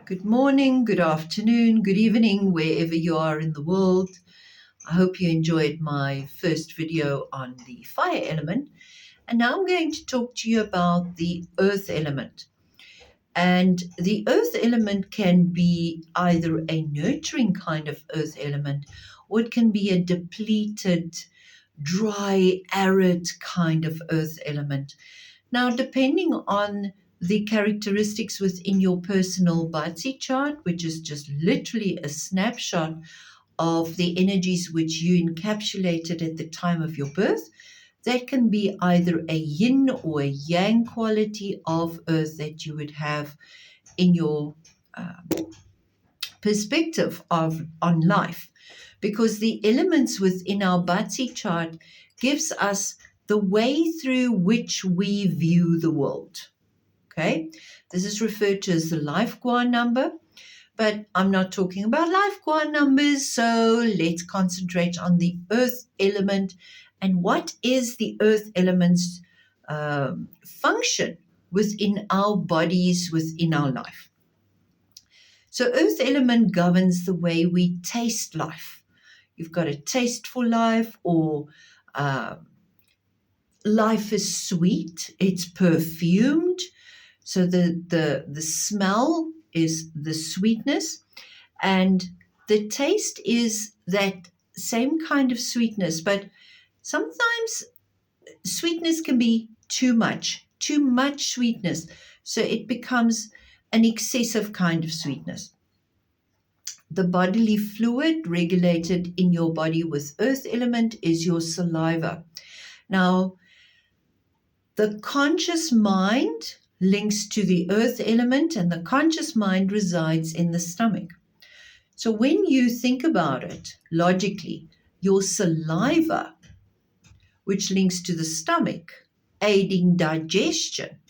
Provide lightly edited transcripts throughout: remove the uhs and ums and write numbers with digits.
Good morning, good afternoon, good evening, wherever you are in the world. I hope you enjoyed my first video on the fire element. And now I'm going to talk to you about the earth element. And the earth element can be either a nurturing kind of earth element, or it can be a depleted, dry, arid kind of earth element. Now, depending on the characteristics within your personal Bazi chart, which is just literally a snapshot of the energies which you encapsulated at the time of your birth, that can be either a yin or a yang quality of earth that you would have in your perspective on life. Because the elements within our Bazi chart gives us the way through which we view the world. Okay, this is referred to as the life Gua number, but I'm not talking about life Gua numbers, so let's concentrate on the earth element and what is the earth element's function within our bodies, within our life. So earth element governs the way we taste life. You've got a taste for life, or life is sweet, it's perfumed. So the smell is the sweetness, and the taste is that same kind of sweetness, but sometimes sweetness can be too much sweetness. So it becomes an excessive kind of sweetness. The bodily fluid regulated in your body with earth element is your saliva. Now, the conscious mind links to the earth element, and the conscious mind resides in the stomach. So when you think about it logically, your saliva, which links to the stomach, aiding digestion,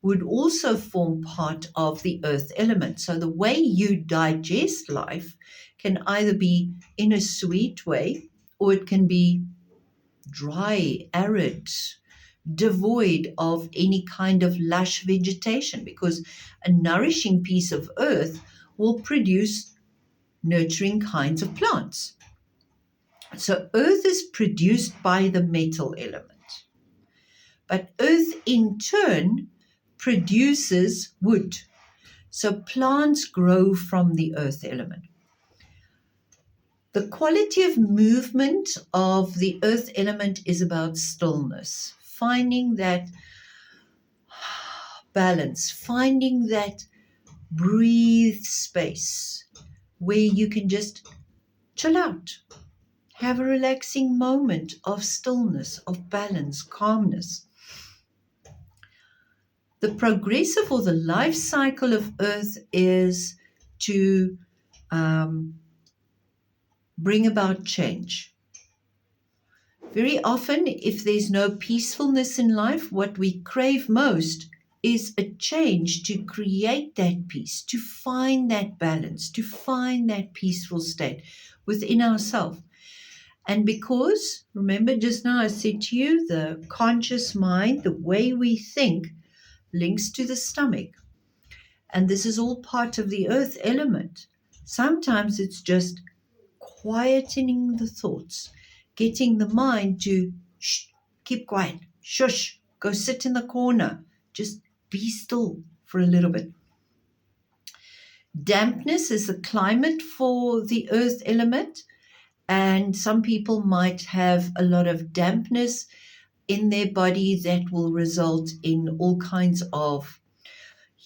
would also form part of the earth element. So the way you digest life can either be in a sweet way, or it can be dry, arid, devoid of any kind of lush vegetation, because a nourishing piece of earth will produce nurturing kinds of plants. So earth is produced by the metal element, but earth in turn produces wood. So plants grow from the earth element. The quality of movement of the earth element is about stillness, finding that balance, finding that breathe space where you can just chill out, have a relaxing moment of stillness, of balance, calmness. The progressive or the life cycle of earth is to bring about change. Very often, if there's no peacefulness in life, what we crave most is a change to create that peace, to find that balance, to find that peaceful state within ourselves. And because, remember just now I said to you, the conscious mind, the way we think, links to the stomach. And this is all part of the earth element. Sometimes it's just quietening the thoughts, getting the mind to keep quiet, shush, go sit in the corner, just be still for a little bit. Dampness is the climate for the earth element, and some people might have a lot of dampness in their body that will result in all kinds of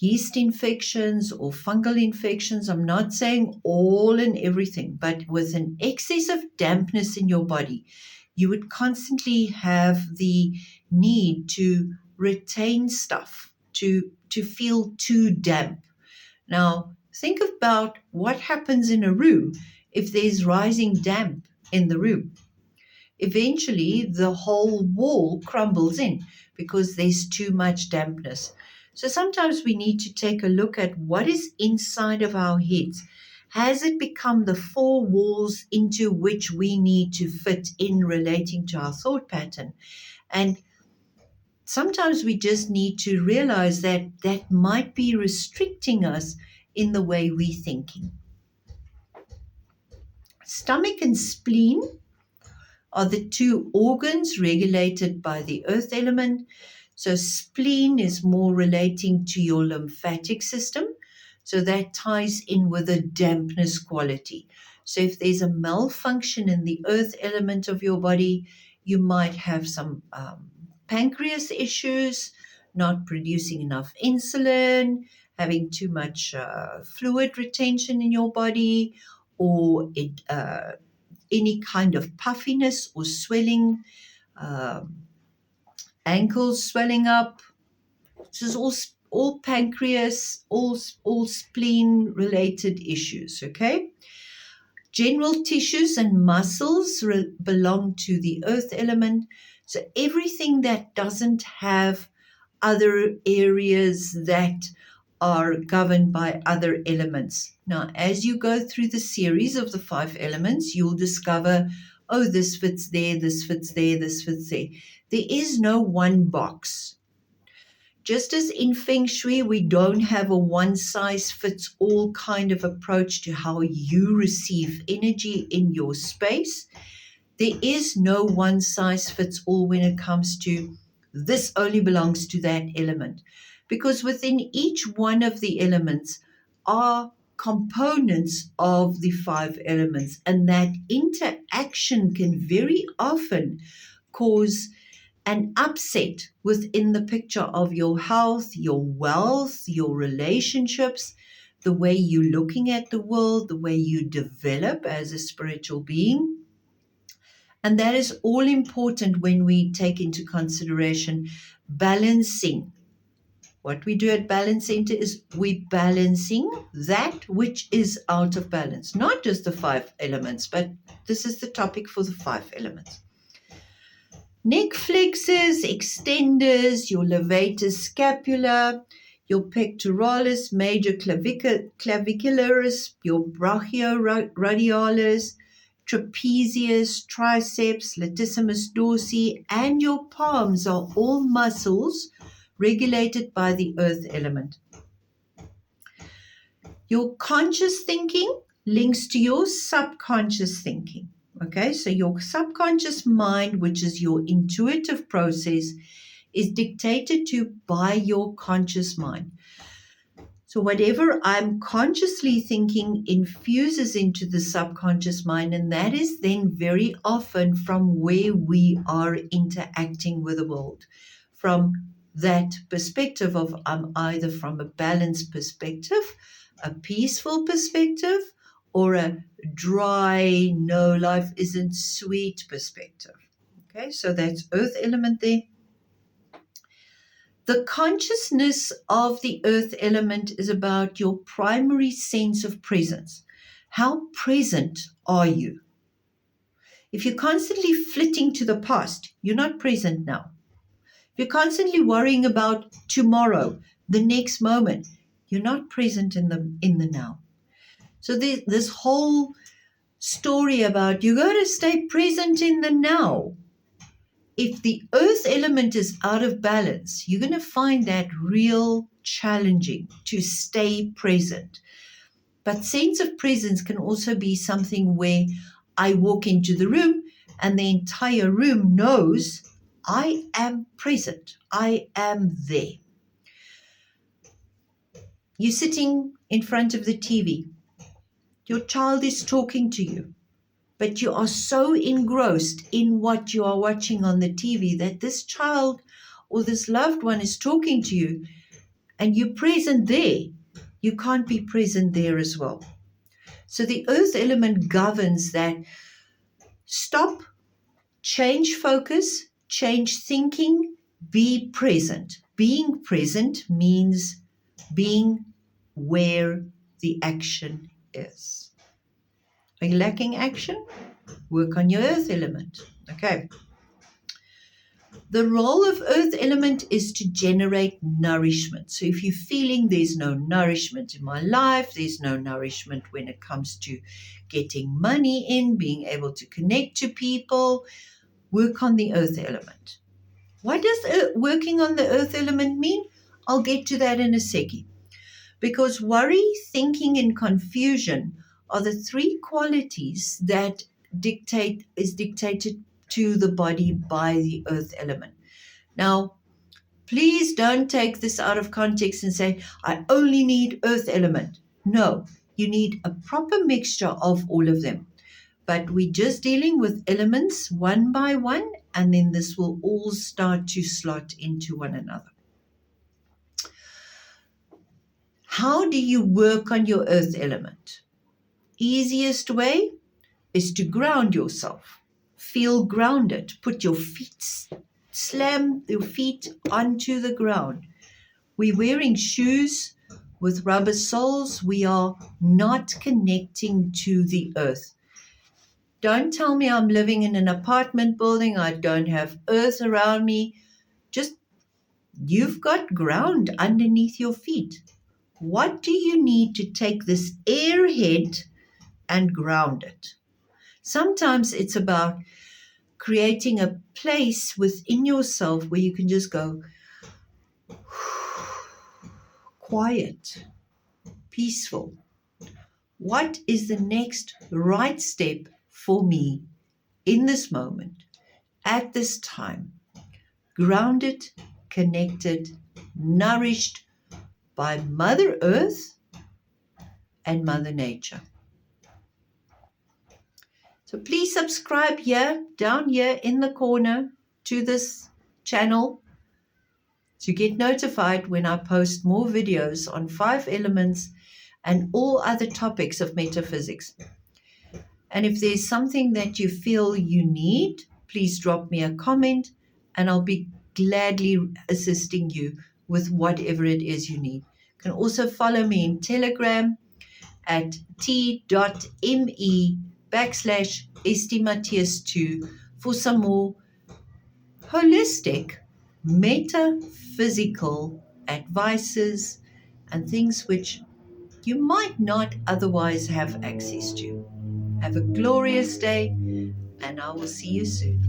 yeast infections or fungal infections. I'm not saying all and everything, but with an excess of dampness in your body, you would constantly have the need to retain stuff, to feel too damp. Now, think about what happens in a room if there's rising damp in the room. Eventually, the whole wall crumbles in because there's too much dampness. So sometimes we need to take a look at what is inside of our heads. Has it become the four walls into which we need to fit in relating to our thought pattern? And sometimes we just need to realize that that might be restricting us in the way we're thinking. Stomach and spleen are the two organs regulated by the earth element. So spleen is more relating to your lymphatic system. So that ties in with the dampness quality. So if there's a malfunction in the earth element of your body, you might have some pancreas issues, not producing enough insulin, having too much fluid retention in your body, or any kind of puffiness or swelling, ankles swelling up. This is all pancreas, all spleen related issues, okay? General tissues and muscles belong to the earth element. So everything that doesn't have other areas that are governed by other elements. Now, as you go through the series of the 5 elements, you'll discover, oh, this fits there, this fits there, this fits there. There is no one box. Just as in Feng Shui, we don't have a one-size-fits-all kind of approach to how you receive energy in your space, there is no one-size-fits-all when it comes to this only belongs to that element. Because within each one of the elements are components of the 5 elements, and that interaction can very often cause an upset within the picture of your health, your wealth, your relationships, the way you're looking at the world, the way you develop as a spiritual being. And that is all important when we take into consideration balancing. What we do at Balance Center is we're balancing that which is out of balance, not just the 5 elements, but this is the topic for the 5 elements. Neck flexors, extenders, your levator scapula, your pectoralis, major clavicularis, your brachioradialis, trapezius, triceps, latissimus dorsi, and your palms are all muscles regulated by the earth element. Your conscious thinking links to your subconscious thinking. Okay, so your subconscious mind, which is your intuitive process, is dictated to by your conscious mind. So whatever I'm consciously thinking infuses into the subconscious mind, and that is then very often from where we are interacting with the world. From that perspective of I'm either from a balanced perspective, a peaceful perspective, or a dry, no, life isn't sweet perspective. Okay, so that's earth element there. The consciousness of the earth element is about your primary sense of presence. How present are you? If you're constantly flitting to the past, you're not present now. If you're constantly worrying about tomorrow, the next moment, you're not present in the now. So this whole story about you got to stay present in the now. If the earth element is out of balance, you're going to find that real challenging to stay present. But sense of presence can also be something where I walk into the room and the entire room knows I am present. I am there. You're sitting in front of the TV. Your child is talking to you, but you are so engrossed in what you are watching on the TV that this child or this loved one is talking to you and you're present there. You can't be present there as well. So the earth element governs that. Stop, change focus, change thinking, be present. Being present means being where the action is. Are you lacking action? Work on your earth element. Okay. The role of earth element is to generate nourishment. So if you're feeling there's no nourishment in my life, there's no nourishment when it comes to getting money in, being able to connect to people, work on the earth element. What does working on the earth element mean? I'll get to that in a second. because worry, thinking, and confusion are the three qualities that dictated to the body by the earth element. Now, please don't take this out of context and say, I only need earth element. No, you need a proper mixture of all of them. But we're just dealing with elements one by one, and then this will all start to slot into one another. How do you work on your earth element? Easiest way is to ground yourself. Feel grounded. Put your feet, slam your feet onto the ground. We're wearing shoes with rubber soles. We are not connecting to the earth. Don't tell me I'm living in an apartment building. I don't have earth around me. Just, you've got ground underneath your feet. What do you need to take this airhead and ground it? Sometimes it's about creating a place within yourself where you can just go quiet, peaceful. What is the next right step for me in this moment, at this time? Grounded, connected, nourished by Mother Earth and Mother Nature. So please subscribe here, down here in the corner to this channel to get notified when I post more videos on 5 elements and all other topics of metaphysics. And if there's something that you feel you need, please drop me a comment and I'll be gladly assisting you with whatever it is you need. You can also follow me in Telegram at t.me/STMatthias2 for some more holistic metaphysical advices and things which you might not otherwise have access to. Have a glorious day, and I will see you soon.